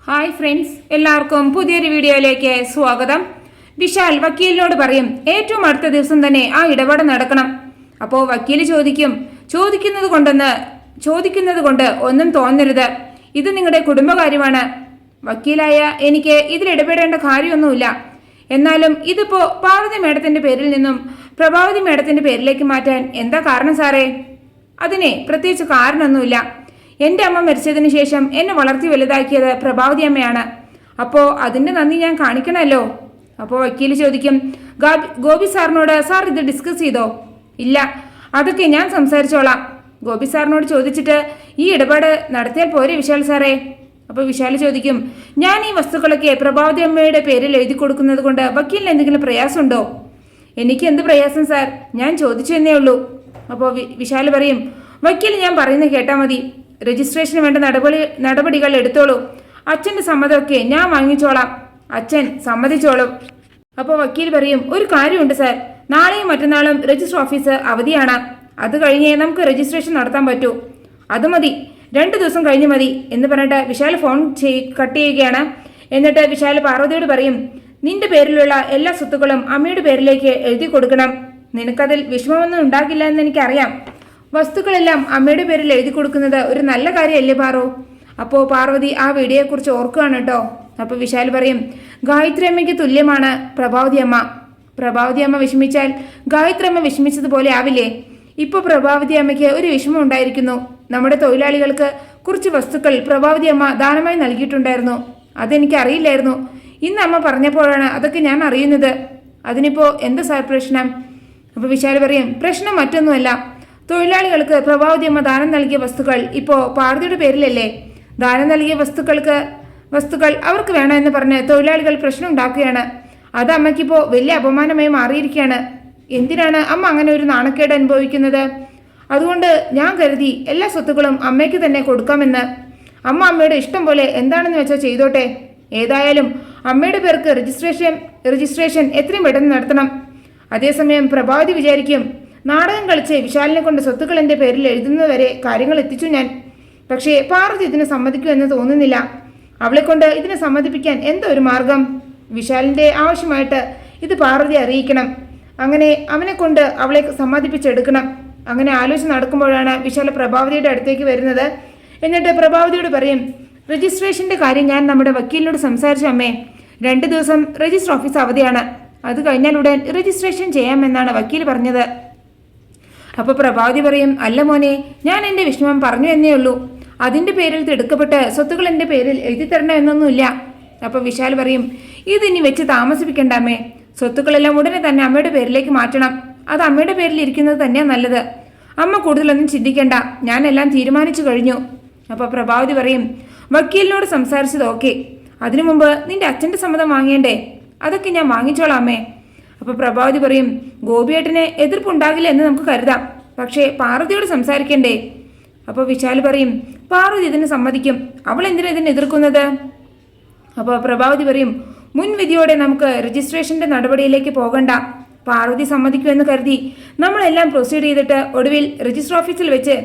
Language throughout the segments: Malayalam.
ഹായ് ഫ്രണ്ട്സ്, എല്ലാവർക്കും പുതിയൊരു വീഡിയോയിലേക്ക് സ്വാഗതം. വിശാൽ വക്കീലിനോട് പറയും ഏറ്റവും അടുത്ത ദിവസം തന്നെ ആ ഇടപാട് നടക്കണം. അപ്പോൾ വക്കീൽ ചോദിക്കുന്നത് കൊണ്ട് ഒന്നും തോന്നരുത്, ഇത് നിങ്ങളുടെ കുടുംബകാര്യമാണ്. വക്കീലായ എനിക്ക് ഇതിൽ ഇടപെടേണ്ട കാര്യമൊന്നുമില്ല. എന്നാലും ഇതിപ്പോ പാർവതി മേഡത്തിന്റെ പേരിൽ നിന്നും പ്രഭാവതി മേഡത്തിന്റെ പേരിലേക്ക് മാറ്റാൻ എന്താ കാരണം സാറേ? അതിനെ പ്രത്യേകിച്ച് കാരണമൊന്നുമില്ല. എൻ്റെ അമ്മ മരിച്ചതിന് ശേഷം എന്നെ വളർത്തി വലുതാക്കിയത് പ്രഭാവതി അമ്മയാണ്. അപ്പോൾ അതിൻ്റെ നന്ദി ഞാൻ കാണിക്കണമല്ലോ. അപ്പോൾ വക്കീൽ ചോദിക്കും, ഗോപി സാറിനോട് സാർ ഇത് ഡിസ്കസ് ചെയ്തോ? ഇല്ല, അതൊക്കെ ഞാൻ സംസാരിച്ചോളാം. ഗോപി സാറിനോട് ചോദിച്ചിട്ട് ഈ ഇടപാട് നടത്തിയാൽ പോരെ വിശാൽ സാറേ? അപ്പോൾ വിശാൽ ചോദിക്കും, ഞാൻ ഈ വസ്തുക്കളൊക്കെ പ്രഭാവതി അമ്മയുടെ പേരിൽ എഴുതി കൊടുക്കുന്നത് കൊണ്ട് വക്കീലിന് എന്തെങ്കിലും പ്രയാസമുണ്ടോ? എനിക്ക് എന്ത് പ്രയാസം സാർ, ഞാൻ ചോദിച്ചു എന്നേ ഉള്ളൂ. അപ്പോൾ വിശാൽ പറയും, വക്കീൽ ഞാൻ പറയുന്നത് കേട്ടാൽ മതി. രജിസ്ട്രേഷന് വേണ്ട നടപടികൾ എടുത്തോളൂ. അച്ഛൻ്റെ സമ്മതമൊക്കെ ഞാൻ വാങ്ങിച്ചോളാം. അച്ഛൻ സമ്മതിച്ചോളും. അപ്പോൾ വക്കീൽ പറയും, ഒരു കാര്യമുണ്ട് സാർ, നാളെയും മറ്റന്നാളും രജിസ്റ്റർ ഓഫീസ് അവധിയാണ്. അത് കഴിഞ്ഞേ നമുക്ക് രജിസ്ട്രേഷൻ നടത്താൻ പറ്റൂ. അത് മതി, 2 ദിവസം കഴിഞ്ഞ് മതി എന്ന് പറഞ്ഞിട്ട് വിശാൽ ഫോൺ കട്ട് ചെയ്യുകയാണ്. എന്നിട്ട് വിശാൽ പാർവതിയോട് പറയും, നിന്റെ പേരിലുള്ള എല്ലാ സ്വത്തുക്കളും അമ്മയുടെ പേരിലേക്ക് എഴുതി കൊടുക്കണം. നിനക്കതിൽ വിഷമമൊന്നും ഉണ്ടാകില്ല എന്ന് എനിക്കറിയാം. വസ്തുക്കളെല്ലാം അമ്മയുടെ പേരിൽ എഴുതി കൊടുക്കുന്നത് ഒരു നല്ല കാര്യമല്ലേ പാറു? അപ്പോൾ പാർവതി ആ വീഡിയോയെക്കുറിച്ച് ഓർക്കുകയാണ് കേട്ടോ. അപ്പോൾ വിശാൽ പറയും, ഗായത്രി അമ്മയ്ക്ക് തുല്യമാണ് പ്രഭാവതി അമ്മ. പ്രഭാവതി അമ്മ വിഷമിച്ചാൽ ഗായത്രി അമ്മ വിഷമിച്ചതുപോലെ ആവില്ലേ? ഇപ്പോൾ പ്രഭാവതി അമ്മയ്ക്ക് ഒരു വിഷമം ഉണ്ടായിരിക്കുന്നു. നമ്മുടെ തൊഴിലാളികൾക്ക് കുറച്ച് വസ്തുക്കൾ പ്രഭാവതി അമ്മ ദാനമായി നൽകിയിട്ടുണ്ടായിരുന്നു. അതെനിക്ക് അറിയില്ലായിരുന്നു. ഇന്ന് അമ്മ പറഞ്ഞപ്പോഴാണ് അതൊക്കെ ഞാൻ അറിയുന്നത്. അതിനിപ്പോൾ എന്ത് സാർ പ്രശ്നം? അപ്പോൾ വിശാൽ പറയും, പ്രശ്നം മറ്റൊന്നുമല്ല. തൊഴിലാളികൾക്ക് പ്രഭാവതി അമ്മ ദാനം നൽകിയ വസ്തുക്കൾ ഇപ്പോൾ പാർവതിയുടെ പേരിലല്ലേ? ദാനം നൽകിയ വസ്തുക്കൾ അവർക്ക് വേണമെന്ന് പറഞ്ഞ് തൊഴിലാളികൾ പ്രശ്നം ഉണ്ടാക്കുകയാണ്. അത് അമ്മയ്ക്കിപ്പോൾ വലിയ അപമാനമായി മാറിയിരിക്കുകയാണ്. എന്തിനാണ് അമ്മ അങ്ങനെ ഒരു നാണക്കേട് അനുഭവിക്കുന്നത്? അതുകൊണ്ട് ഞാൻ കരുതി എല്ലാ സ്വത്തുക്കളും അമ്മയ്ക്ക് തന്നെ കൊടുക്കാമെന്ന്. അമ്മയുടെ ഇഷ്ടം പോലെ എന്താണെന്ന് വെച്ചാൽ ചെയ്തോട്ടെ. ഏതായാലും അമ്മയുടെ പേർക്ക് രജിസ്ട്രേഷൻ എത്രയും പെട്ടെന്ന് നടത്തണം. അതേസമയം പ്രഭാവതി വിചാരിക്കും, നാടകം കളിച്ച് വിശാലിനെ കൊണ്ട് സ്വത്തുക്കൾ എൻ്റെ പേരിൽ എഴുതുന്നതുവരെ കാര്യങ്ങൾ എത്തിച്ചു ഞാൻ. പക്ഷേ പാർവതി ഇതിനെ സമ്മതിക്കുമെന്ന് തോന്നുന്നില്ല. അവളെ കൊണ്ട് ഇതിനെ സമ്മതിപ്പിക്കാൻ എന്തോ ഒരു മാർഗം. വിശാലിൻ്റെ ആവശ്യമായിട്ട് ഇത് പാർവതി അറിയിക്കണം. അങ്ങനെ അവനെ കൊണ്ട് അവളെ സമ്മതിപ്പിച്ചെടുക്കണം. അങ്ങനെ ആലോചന നടക്കുമ്പോഴാണ് വിശാൽ പ്രഭാവതിയുടെ അടുത്തേക്ക് വരുന്നത്. എന്നിട്ട് പ്രഭാവതിയോട് പറയും, രജിസ്ട്രേഷൻ്റെ കാര്യം ഞാൻ നമ്മുടെ വക്കീലിനോട് സംസാരിച്ച അമ്മേ. 2 ദിവസം രജിസ്റ്റർ ഓഫീസ് അവധിയാണ്. അത് കഴിഞ്ഞാൽ ഉടൻ രജിസ്ട്രേഷൻ ചെയ്യാമെന്നാണ് വക്കീൽ പറഞ്ഞത്. അപ്പോൾ പ്രഭാവതി പറയും, അല്ല മോനെ, ഞാൻ എൻ്റെ വിഷമം പറഞ്ഞു എന്നേ ഉള്ളൂ. അതിൻ്റെ പേരിൽ തിടുക്കപ്പെട്ട് സ്വത്തുക്കൾ എൻ്റെ പേരിൽ എഴുതി തരണം എന്നൊന്നുമില്ല. അപ്പോൾ വിശാൽ പറയും, ഇതിനി വെച്ച് താമസിപ്പിക്കണ്ട അമ്മേ. സ്വത്തുക്കളെല്ലാം ഉടനെ തന്നെ അമ്മയുടെ പേരിലേക്ക് മാറ്റണം. അത് അമ്മയുടെ പേരിൽ ഇരിക്കുന്നത് തന്നെയാണ് നല്ലത്. അമ്മ കൂടുതലൊന്നും ചിന്തിക്കേണ്ട, ഞാനെല്ലാം തീരുമാനിച്ചു കഴിഞ്ഞു. അപ്പോൾ പ്രഭാവതി പറയും, വക്കീലിനോട് സംസാരിച്ചത് ഓക്കെ. അതിനു മുമ്പ് നിന്റെ അച്ഛൻ്റെ സമ്മതം വാങ്ങേണ്ടേ? അതൊക്കെ ഞാൻ വാങ്ങിച്ചോളാം അമ്മേ. അപ്പോൾ പ്രഭാവതി പറയും, ഗോപിയേട്ടന് എതിർപ്പുണ്ടാകില്ല എന്ന് നമുക്ക് കരുതാം. പക്ഷേ പാർവതിയോട് സംസാരിക്കണ്ടേ? അപ്പോൾ വിശാൽ പറയും, പാർവതി ഇതിന് സമ്മതിക്കും. അവൾ എന്തിനാ ഇതിനെ എതിർക്കുന്നത്? അപ്പോൾ പ്രഭാവതി പറയും, മുൻവിധിയോടെ നമുക്ക് രജിസ്ട്രേഷൻ്റെ നടപടിയിലേക്ക് പോകണ്ട. പാർവതി സമ്മതിക്കുമെന്ന് കരുതി നമ്മളെല്ലാം പ്രൊസീഡ് ചെയ്തിട്ട് ഒടുവിൽ രജിസ്റ്റർ ഓഫീസിൽ വെച്ച്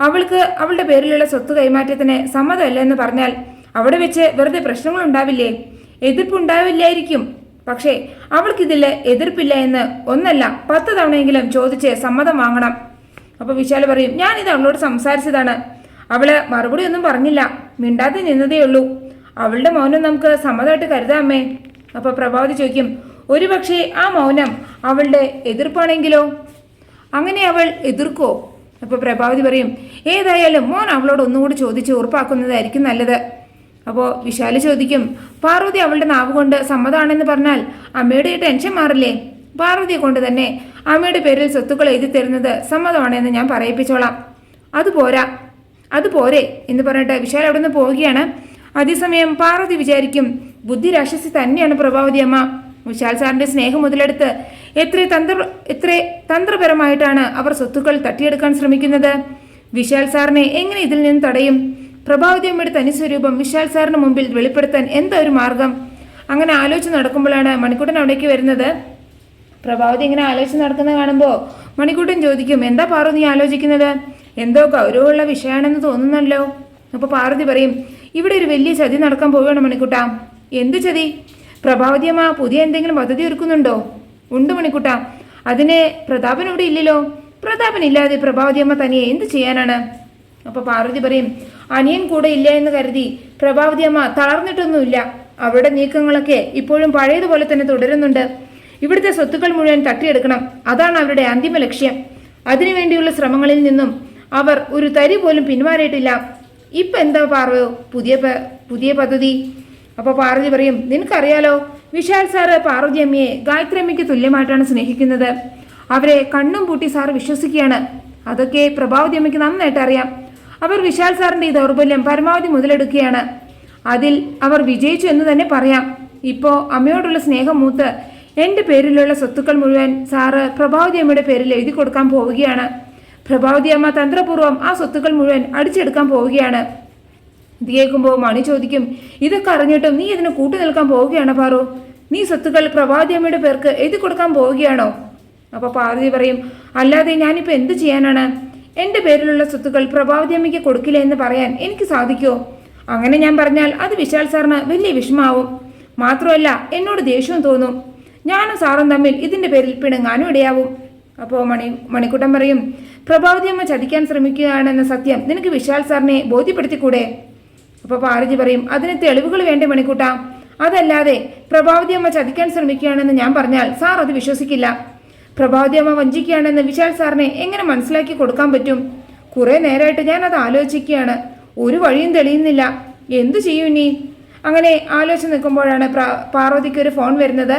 അവൾക്ക് അവളുടെ പേരിലുള്ള സ്വത്ത് കൈമാറ്റത്തിന് സമ്മതമല്ല എന്ന് പറഞ്ഞാൽ അവിടെ വെച്ച് വെറുതെ പ്രശ്നങ്ങളുണ്ടാവില്ലേ? എതിർപ്പുണ്ടാവില്ലായിരിക്കും. പക്ഷേ അവൾക്കിതിൽ എതിർപ്പില്ല എന്ന് 1 അല്ല 10 തവണയെങ്കിലും ചോദിച്ച് സമ്മതം വാങ്ങണം. അപ്പോൾ വിശാൽ പറയും, ഞാനിത് അവളോട് സംസാരിച്ചതാണ്. അവള് മറുപടി ഒന്നും പറഞ്ഞില്ല, മിണ്ടാതെ നിന്നതേ ഉള്ളൂ. അവളുടെ മൗനം നമുക്ക് സമ്മതമായിട്ട് കരുതാമേ. അപ്പോൾ പ്രഭാവതി ചോദിക്കും, ഒരുപക്ഷെ ആ മൗനം അവളുടെ എതിർപ്പാണെങ്കിലോ? അങ്ങനെ അവൾ എതിർക്കോ? അപ്പോൾ പ്രഭാവതി പറയും, ഏതായാലും മോൻ അവളോട് ഒന്നുകൂടി ചോദിച്ച് ഉറപ്പാക്കുന്നതായിരിക്കും നല്ലത്. അപ്പോൾ വിശാൽ ചോദിക്കും, പാർവതി അവളുടെ നാവ് കൊണ്ട് സമ്മതമാണെന്ന് പറഞ്ഞാൽ അമ്മയുടെ ടെൻഷൻ മാറില്ലേ? പാർവതിയെ കൊണ്ട് തന്നെ അമ്മയുടെ പേരിൽ സ്വത്തുക്കൾ എഴുതി തരുന്നത് സമ്മതമാണെന്ന് ഞാൻ പറയിപ്പിച്ചോളാം. അതുപോരെ എന്ന് പറഞ്ഞിട്ട് വിശാൽ അവിടെ നിന്ന് പോവുകയാണ്. അതേസമയം പാർവതി വിചാരിക്കും, ബുദ്ധി രാക്ഷസി തന്നെയാണ് പ്രഭാവതി അമ്മ. വിശാൽ സാറിൻ്റെ സ്നേഹം മുതലെടുത്ത് എത്ര തന്ത്രപരമായിട്ടാണ് അവർ സ്വത്തുക്കൾ തട്ടിയെടുക്കാൻ ശ്രമിക്കുന്നത്. വിശാൽ സാറിനെ എങ്ങനെ ഇതിൽ നിന്ന് തടയും? പ്രഭാവതി അമ്മയുടെ തനിസ്വരൂപം വിശാൽ സാറിന് മുമ്പിൽ വെളിപ്പെടുത്താൻ എന്താ ഒരു മാർഗം? അങ്ങനെ ആലോചിച്ച് നടക്കുമ്പോഴാണ് മണിക്കൂട്ടൻ അവിടേക്ക് വരുന്നത്. പ്രഭാവതി ഇങ്ങനെ ആലോചിച്ച് നടക്കുന്നത് കാണുമ്പോൾ മണിക്കൂട്ടൻ ചോദിക്കും, എന്താ പാറു നീ ആലോചിക്കുന്നത്? എന്തോ ഗൗരവമുള്ള വിഷയമാണെന്ന് തോന്നുന്നല്ലോ. അപ്പോൾ പാർവതി പറയും, ഇവിടെ ഒരു വലിയ ചതി നടക്കാൻ പോവുകയാണ് മണിക്കുട്ട. എന്ത് ചതി? പ്രഭാവതിയമ്മ പുതിയ എന്തെങ്കിലും പദ്ധതി ഒരുക്കുന്നുണ്ടോ? ഉണ്ട് മണിക്കുട്ട. അതിന് പ്രതാപൻ ഇവിടെ ഇല്ലല്ലോ. പ്രതാപനില്ലാതെ പ്രഭാവതിയമ്മ തനിയെ എന്ത് ചെയ്യാനാണ്? അപ്പോൾ പാർവതി പറയും, അനിയൻ കൂടെ ഇല്ല എന്ന് കരുതി പ്രഭാവതിയമ്മ തളർന്നിട്ടൊന്നുമില്ല. അവരുടെ നീക്കങ്ങളൊക്കെ ഇപ്പോഴും പഴയതുപോലെ തന്നെ തുടരുന്നുണ്ട്. ഇവിടുത്തെ സ്വത്തുക്കൾ മുഴുവൻ തട്ടിയെടുക്കണം. അതാണ് അവരുടെ അന്തിമ ലക്ഷ്യം. അതിനുവേണ്ടിയുള്ള ശ്രമങ്ങളിൽ നിന്നും അവർ ഒരു തരി പോലും പിന്മാറിയിട്ടില്ല. ഇപ്പം എന്താ പാർവോ പുതിയ പദ്ധതി? അപ്പോൾ പാർവതി പറയും, നിനക്കറിയാലോ, വിശാൽ സാറ് പാർവതി അമ്മയെ ഗായത്രി അമ്മയ്ക്ക് തുല്യമായിട്ടാണ് സ്നേഹിക്കുന്നത്. അവരെ കണ്ണും പൂട്ടി സാറ് വിശ്വസിക്കുകയാണ്. അതൊക്കെ പ്രഭാവതി അമ്മയ്ക്ക് നന്നായിട്ട് അറിയാം. അവർ വിശാൽ സാറിൻ്റെ ഈ ദൗർബല്യം പരമാവധി മുതലെടുക്കുകയാണ്. അതിൽ അവർ വിജയിച്ചു എന്ന് തന്നെ പറയാം. ഇപ്പോൾ അമ്മയോടുള്ള സ്നേഹം മൂത്ത് എൻ്റെ പേരിലുള്ള സ്വത്തുക്കൾ മുഴുവൻ സാറ് പ്രഭാവതി അമ്മയുടെ പേരിൽ എഴുതി കൊടുക്കാൻ പോവുകയാണ്. പ്രഭാവതി അമ്മ തന്ത്രപൂർവ്വം ആ സ്വത്തുക്കൾ മുഴുവൻ അടിച്ചെടുക്കാൻ പോവുകയാണ്. ഇത് കേൾക്കുമ്പോൾ മണി ചോദിക്കും, ഇതൊക്കെ അറിഞ്ഞിട്ടും നീ ഇതിന് കൂട്ടു നിൽക്കാൻ പോവുകയാണോ പാറു? നീ സ്വത്തുക്കൾ പ്രഭാവതി അമ്മയുടെ പേർക്ക് എഴുതി കൊടുക്കാൻ പോവുകയാണോ? അപ്പോൾ പാർവതി പറയും, അല്ലാതെ ഞാനിപ്പോൾ എന്ത് ചെയ്യാനാണ്? എൻ്റെ പേരിലുള്ള സ്വത്തുക്കൾ പ്രഭാവതി അമ്മയ്ക്ക് കൊടുക്കില്ല എന്ന് പറയാൻ എനിക്ക് സാധിക്കുമോ? അങ്ങനെ ഞാൻ പറഞ്ഞാൽ അത് വിശാൽ സാറിന് വലിയ വിഷമാവും. മാത്രമല്ല എന്നോട് ദേഷ്യവും തോന്നും. ഞാനും സാറും തമ്മിൽ ഇതിൻ്റെ പേരിൽ പിണങ്ങാനും ഇടയാവും. അപ്പോൾ മണിക്കുട്ടൻ പറയും, പ്രഭാവതി അമ്മ ചതിക്കാൻ ശ്രമിക്കുകയാണെന്ന സത്യം നിനക്ക് വിശാൽ സാറിനെ ബോധ്യപ്പെടുത്തിക്കൂടെ? അപ്പോൾ പാർവതി പറയും, അതിന് തെളിവുകൾ വേണ്ടേ മണിക്കുട്ട? അതല്ലാതെ പ്രഭാവതി അമ്മ ചതിക്കാൻ ശ്രമിക്കുകയാണെന്ന് ഞാൻ പറഞ്ഞാൽ സാർ അത് വിശ്വസിക്കില്ല. പ്രഭാവതി അമ്മ വഞ്ചിക്കുകയാണെന്ന് വിശാൽ സാറിനെ എങ്ങനെ മനസ്സിലാക്കി കൊടുക്കാൻ പറ്റും? കുറേ നേരമായിട്ട് ഞാൻ അത് ആലോചിക്കുകയാണ്. ഒരു വഴിയും തെളിയുന്നില്ല. എന്തു ചെയ്യും ഇനി? അങ്ങനെ ആലോചിച്ച് നിൽക്കുമ്പോഴാണ് പാർവതിക്ക് ഒരു ഫോൺ വരുന്നത്.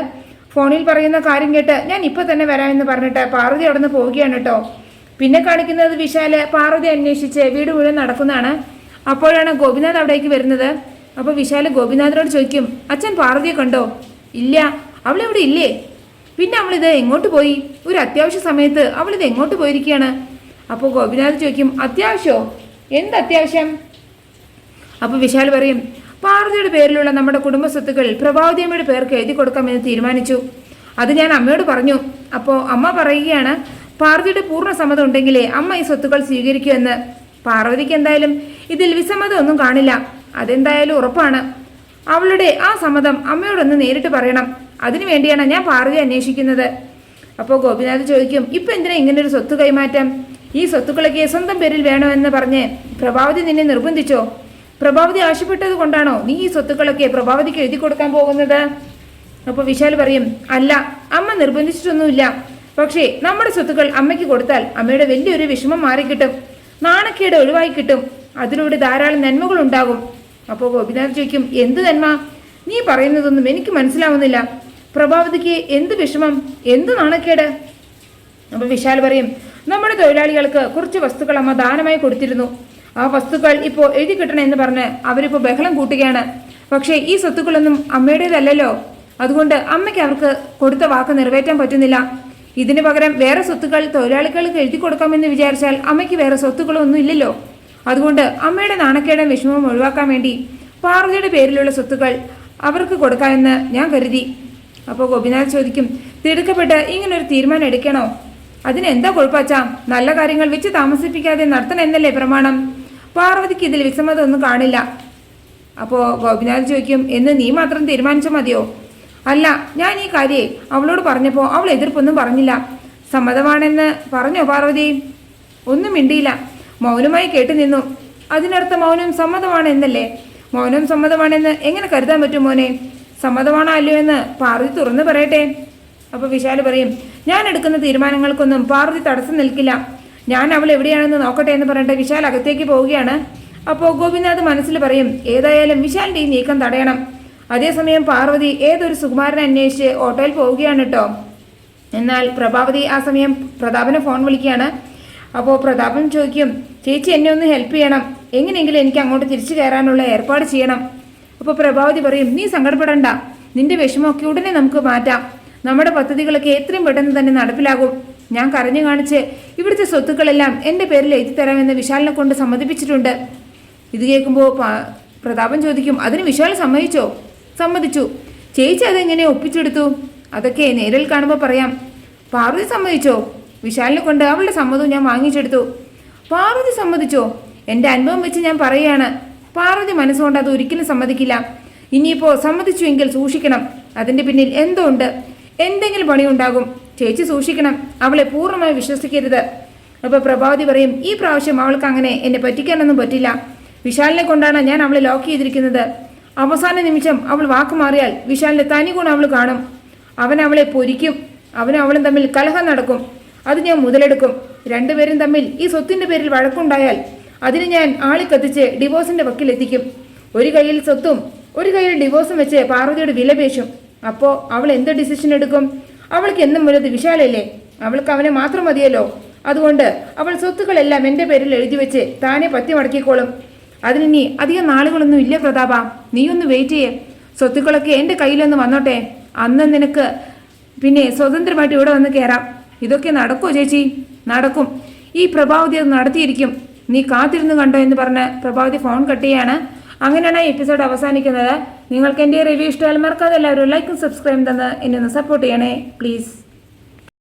ഫോണിൽ പറയുന്ന കാര്യം കേട്ട് ഞാൻ ഇപ്പോൾ തന്നെ വരാമെന്ന് പറഞ്ഞിട്ട് പാർവതി അവിടെ നിന്ന് പോവുകയാണ് കേട്ടോ. പിന്നെ കാണിക്കുന്നത് വിശാല് പാർവതി അന്വേഷിച്ച് വീട് മുഴുവൻ നടക്കുന്നതാണ്. അപ്പോഴാണ് ഗോപിനാഥ് അവിടേക്ക് വരുന്നത്. അപ്പോൾ വിശാല് ഗോപിനാഥിനോട് ചോദിക്കും, അച്ഛൻ പാർവതിയെ കണ്ടോ? ഇല്ല, അവളിവിടെ ഇല്ലേ? പിന്നെ അവളിത് എങ്ങോട്ട് പോയി? ഒരു അത്യാവശ്യ സമയത്ത് അവളിത് എങ്ങോട്ട് പോയിരിക്കുകയാണ്? അപ്പോൾ ഗോപിനാഥ് ചോദിക്കും, അത്യാവശ്യമോ? എന്ത് അത്യാവശ്യം? അപ്പോൾ വിശാൽ പറയും, പാർവതിയുടെ പേരിലുള്ള നമ്മുടെ കുടുംബ സ്വത്തുക്കൾ പ്രഭാവതി അമ്മയുടെ പേർക്ക് എഴുതി കൊടുക്കാമെന്ന് തീരുമാനിച്ചു. അത് ഞാൻ അമ്മയോട് പറഞ്ഞു. അപ്പോൾ അമ്മ പറയുകയാണ്, പാർവതിയുടെ പൂർണ്ണ സമ്മതം ഉണ്ടെങ്കിലേ അമ്മ ഈ സ്വത്തുക്കൾ സ്വീകരിക്കൂ എന്ന്. പാർവതിക്ക് എന്തായാലും ഇതിൽ വിസമ്മതം ഒന്നും കാണില്ല. അതെന്തായാലും ഉറപ്പാണ്. അവളുടെ ആ സമ്മതം അമ്മയോടൊന്ന് നേരിട്ട് പറയണം. അതിനു വേണ്ടിയാണ് ഞാൻ പാർവതി അന്വേഷിക്കുന്നത്. അപ്പോൾ ഗോപിനാഥ് ചോദിക്കും, ഇപ്പം എന്തിനാ ഇങ്ങനൊരു സ്വത്ത് കൈമാറ്റം? ഈ സ്വത്തുക്കളൊക്കെ സ്വന്തം പേരിൽ വേണമെന്ന് പറഞ്ഞ് പ്രഭാവതി നിന്നെ നിർബന്ധിച്ചോ? പ്രഭാവതി ആവശ്യപ്പെട്ടത് കൊണ്ടാണോ നീ ഈ സ്വത്തുക്കളൊക്കെ പ്രഭാവതിക്ക് എഴുതി കൊടുക്കാൻ പോകുന്നത്? അപ്പോൾ വിശാൽ പറയും, അല്ല, അമ്മ നിർബന്ധിച്ചിട്ടൊന്നുമില്ല. പക്ഷേ നമ്മുടെ സ്വത്തുക്കൾ അമ്മയ്ക്ക് കൊടുത്താൽ അമ്മയുടെ വലിയൊരു വിഷമം മാറിക്കിട്ടും, നാണക്കേട് ഒഴിവായി കിട്ടും. അതിലൂടെ ധാരാളം നന്മകൾ ഉണ്ടാകും. അപ്പോൾ ഗോപിനാഥ് ചോദിക്കും, എന്ത് നന്മ? നീ പറയുന്നതൊന്നും എനിക്ക് മനസ്സിലാവുന്നില്ല. പ്രഭാവതിക്ക് എന്ത് വിഷമം, എന്ത് നാണക്കേട്? അപ്പോൾ വിശാൽ പറയും, നമ്മുടെ തൊഴിലാളികൾക്ക് കുറച്ച് വസ്തുക്കൾ അമ്മ ദാനമായി കൊടുത്തിരുന്നു. ആ വസ്തുക്കൾ ഇപ്പോൾ എഴുതി കിട്ടണമെന്ന് പറഞ്ഞ് അവരിപ്പോൾ ബഹളം കൂട്ടുകയാണ്. പക്ഷേ ഈ സ്വത്തുക്കളൊന്നും അമ്മയുടേതല്ലല്ലോ. അതുകൊണ്ട് അമ്മയ്ക്ക് അവർക്ക് കൊടുത്ത വാക്ക് നിറവേറ്റാൻ പറ്റുന്നില്ല. ഇതിന് പകരം വേറെ സ്വത്തുക്കൾ തൊഴിലാളികൾക്ക് എഴുതി കൊടുക്കാമെന്ന് വിചാരിച്ചാൽ അമ്മയ്ക്ക് വേറെ സ്വത്തുക്കളൊന്നും ഇല്ലല്ലോ. അതുകൊണ്ട് അമ്മയുടെ നാണക്കേടും വിഷമവും ഒഴിവാക്കാൻ വേണ്ടി പാർവതിയുടെ പേരിലുള്ള സ്വത്തുക്കൾ അവർക്ക് കൊടുക്കാമെന്ന് ഞാൻ കരുതി. അപ്പോൾ ഗോപിനാഥ് ചോദിക്കും, തിടുക്കപ്പെട്ട് ഇങ്ങനൊരു തീരുമാനം എടുക്കണോ? അതിനെന്താ കുഴപ്പച്ചാ? നല്ല കാര്യങ്ങൾ വെച്ച് താമസിപ്പിക്കാതെ നടത്തണം എന്നല്ലേ പ്രമാണം? പാർവതിക്ക് ഇതിൽ വിസമ്മതം ഒന്നും കാണില്ല. അപ്പോൾ ഗോപിനാഥ് ചോദിക്കും, എന്ന് നീ മാത്രം തീരുമാനിച്ചാൽ മതിയോ? അല്ല, ഞാൻ ഈ കാര്യേ അവളോട് പറഞ്ഞപ്പോൾ അവൾ എതിർപ്പൊന്നും പറഞ്ഞില്ല. സമ്മതമാണെന്ന് പറഞ്ഞോ പാർവതി? ഒന്നും മിണ്ടിയില്ല, മൗനമായി കേട്ടു നിന്നു. അതിനർത്ഥം മൗനം സമ്മതമാണ് എന്നല്ലേ? മൗനം സമ്മതമാണെന്ന് എങ്ങനെ കരുതാൻ പറ്റും മോനെ? സമ്മതമാണോ അല്ലയോ എന്ന് പാർവതി തുറന്നു പറയട്ടെ. അപ്പോൾ വിശാൽ പറയും, ഞാൻ എടുക്കുന്ന തീരുമാനങ്ങൾക്കൊന്നും പാർവതി തടസ്സം നിൽക്കില്ല. ഞാൻ അവൾ എവിടെയാണെന്ന് നോക്കട്ടെ എന്ന് പറഞ്ഞിട്ട് വിശാൽ അകത്തേക്ക് പോവുകയാണ്. അപ്പോൾ ഗോപിനാഥ് മനസ്സിൽ പറയും, ഏതായാലും വിശാലിൻ്റെ ഈ നീക്കം തടയണം. അതേസമയം പാർവതി ഏതൊരു സുകുമാരനെ അന്വേഷിച്ച് ഓട്ടോയിൽ പോവുകയാണ് കേട്ടോ. എന്നാൽ പ്രഭാവതി ആ സമയം പ്രതാപനെ ഫോൺ വിളിക്കുകയാണ്. അപ്പോൾ പ്രതാപൻ ചോദിക്കും, ചേച്ചി എന്നെ ഒന്ന് ഹെൽപ്പ് ചെയ്യണം, എങ്ങനെയെങ്കിലും എനിക്ക് അങ്ങോട്ട് തിരിച്ചു കയറാനുള്ള ഏർപ്പാട് ചെയ്യണം. അപ്പോൾ പ്രഭാവതി പറയും, നീ സങ്കടപ്പെടണ്ട, നിന്റെ വിഷമമൊക്കെ ഉടനെ നമുക്ക് മാറ്റാം. നമ്മുടെ പദ്ധതികളൊക്കെ എത്രയും പെട്ടെന്ന് തന്നെ നടപ്പിലാകും. ഞാൻ കരഞ്ഞു കാണിച്ച് ഇവിടുത്തെ സ്വത്തുക്കളെല്ലാം എൻ്റെ പേരിൽ എഴുതി തരാമെന്ന് വിശാലിനെ കൊണ്ട് സമ്മതിപ്പിച്ചിട്ടുണ്ട്. ഇത് കേൾക്കുമ്പോൾ പ്രതാപൻ ചോദിക്കും, അതിന് വിശാൽ സമ്മതിച്ചോ? സമ്മതിച്ചു. ചേച്ചി അതെങ്ങനെ ഒപ്പിച്ചെടുത്തു? അതൊക്കെ നേരിൽ കാണുമ്പോൾ പറയാം. പാർവതി സമ്മതിച്ചോ? വിശാലിനെ കൊണ്ട് അവളുടെ സമ്മതവും ഞാൻ വാങ്ങിച്ചെടുത്തു. പാർവതി സമ്മതിച്ചോ? എൻ്റെ അനുഭവം വെച്ച് ഞാൻ പറയുകയാണ്. പാർവതി മനസ്സുകൊണ്ട് അത് ഒരിക്കലും സമ്മതിക്കില്ല. ഇനിയിപ്പോൾ സമ്മതിച്ചുവെങ്കിൽ സൂക്ഷിക്കണം. അതിന്റെ പിന്നിൽ എന്തോ ഉണ്ട്, എന്തെങ്കിലും പണിയുണ്ടാകും. ചേച്ചി സൂക്ഷിക്കണം, അവളെ പൂർണ്ണമായി വിശ്വസിക്കരുത്. അപ്പോൾ പ്രഭാവതി പറയും, ഈ പ്രാവശ്യം അവൾക്ക് അങ്ങനെ എന്നെ പറ്റിക്കാനൊന്നും പറ്റില്ല. വിശാലിനെ കൊണ്ടാണ് ഞാൻ അവളെ ലോക്ക് ചെയ്തിരിക്കുന്നത്. അവസാന നിമിഷം അവൾ വാക്ക് മാറിയാൽ വിശാലിന്റെ തനി ഗുണം അവൾ കാണും. അവൻ അവളെ പൊരിക്കും. അവനും അവളും തമ്മിൽ കലഹം നടക്കും. അത് ഞാൻ മുതലെടുക്കും. രണ്ടുപേരും തമ്മിൽ ഈ സ്വത്തിന്റെ പേരിൽ വഴക്കുണ്ടായാൽ അതിന് ഞാൻ ആളിക്കത്തിച്ച് ഡിവോഴ്സിന്റെ വക്കിലെത്തിക്കും. ഒരു കയ്യിൽ സ്വത്തും ഒരു കയ്യിൽ ഡിവോഴ്സും വെച്ച് പാർവതിയോട് വിലപേശും. അപ്പോൾ അവൾ എന്ത് ഡിസിഷൻ എടുക്കും? അവൾക്ക് എന്നും വലുത് വിശാലല്ലേ? അവൾക്ക് അവനെ മാത്രം മതിയല്ലോ. അതുകൊണ്ട് അവൾ സ്വത്തുക്കളെല്ലാം എൻ്റെ പേരിൽ എഴുതി വെച്ച് താനെ പറ്റി മടക്കിക്കോളും. അതിനി അധികം നാളുകളൊന്നും ഇല്ല പ്രതാപ, നീ ഒന്ന് വെയിറ്റ് ചെയ്യേ. സ്വത്തുക്കളൊക്കെ എൻ്റെ കയ്യിലൊന്ന് വന്നോട്ടെ. അന്ന് നിനക്ക് പിന്നെ സ്വതന്ത്രമായിട്ട് ഇവിടെ വന്ന് കയറാം. ഇതൊക്കെ നടക്കുമോ ചേച്ചി? നടക്കും. ഈ പ്രഭാവതി അത് നടത്തിയിരിക്കും. നീ കാത്തിരുന്ന് കണ്ടോ എന്ന് പറഞ്ഞ് പ്രഭാവതി ഫോൺ കട്ട് ചെയ്യാണ്. അങ്ങനെയാണ് ഈ എപ്പിസോഡ് അവസാനിക്കുന്നത്. നിങ്ങൾക്ക് എൻ്റെ റിവ്യൂ ഇഷ്ടമായാൽ മറക്കാതെ എല്ലാവരും ലൈക്കും സബ്സ്ക്രൈബും തന്ന് എന്നെ ഒന്ന് സപ്പോർട്ട് ചെയ്യണേ പ്ലീസ്.